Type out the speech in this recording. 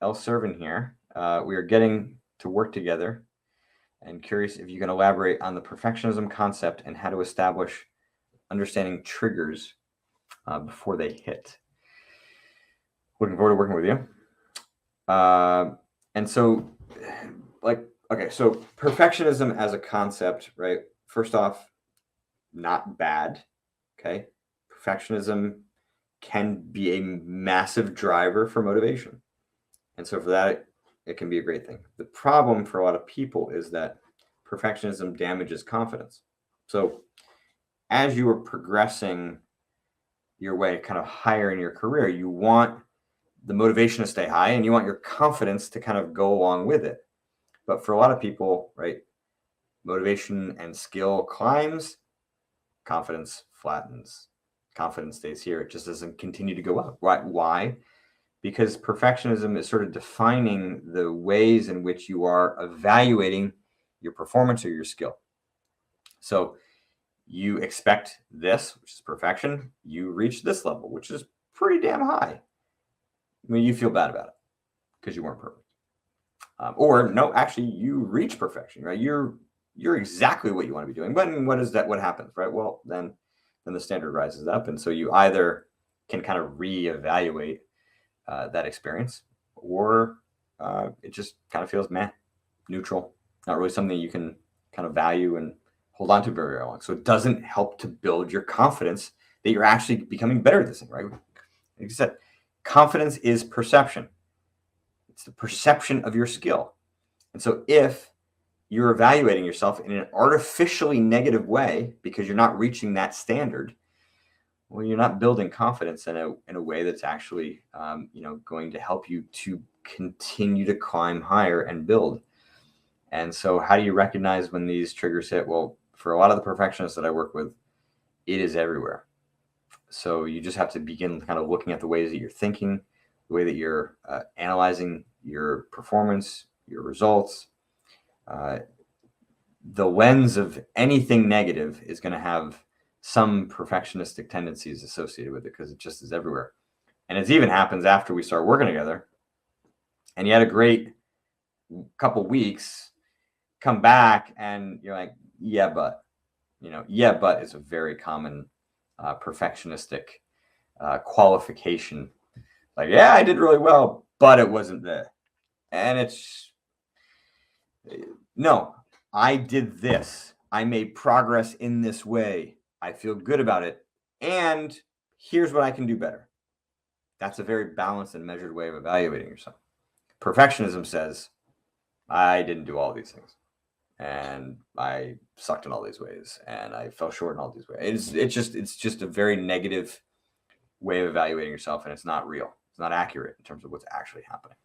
L. Servin here. We are getting to work together and curious if you can elaborate on the perfectionism concept and how to establish understanding triggers before they hit. Looking forward to working with you. And so, okay, so perfectionism as a concept, right? First off, not bad, okay? Perfectionism can be a massive driver for motivation. And so for that, it can be a great thing. The problem for a lot of people is that perfectionism damages confidence. So as you are progressing your way kind of higher in your career, you want the motivation to stay high and you want your confidence to kind of go along with it. But for a lot of people, right, motivation and skill climbs, confidence flattens. Confidence stays here. It just doesn't continue to go up. Why? Because perfectionism is sort of defining the ways in which you are evaluating your performance or your skill. So you expect this, which is perfection. You reach this level, which is pretty damn high. I mean, you feel bad about it because you weren't perfect. Or no, actually, you reach perfection, right? You're exactly what you want to be doing. But what is that? What happens, right? Well, then the standard rises up, and so you either can kind of reevaluate that experience, or it just kind of feels neutral, not really something you can kind of value and hold on to very long. So it doesn't help to build your confidence that you're actually becoming better at this thing, right? Like you said, confidence is perception. It's the perception of your skill. And so if you're evaluating yourself in an artificially negative way because you're not reaching that standard, well, you're not building confidence in a way that's actually, going to help you to continue to climb higher and build. And so how do you recognize when these triggers hit? Well, for a lot of the perfectionists that I work with, it is everywhere. So you just have to begin kind of looking at the ways that you're thinking, the way that you're analyzing your performance, your results. The lens of anything negative is going to have some perfectionistic tendencies associated with it because it just is everywhere. And it even happens after we start working together and you had a great couple weeks, come back and you're like, yeah, but is a very common perfectionistic qualification. Like, yeah, I did really well, but it wasn't there. And it's, no, I did this. I made progress in this way. I feel good about it. And here's what I can do better. That's a very balanced and measured way of evaluating yourself. Perfectionism says, I didn't do all these things. And I sucked in all these ways. And I fell short in all these ways. It's just a very negative way of evaluating yourself. And it's not real. It's not accurate in terms of what's actually happening.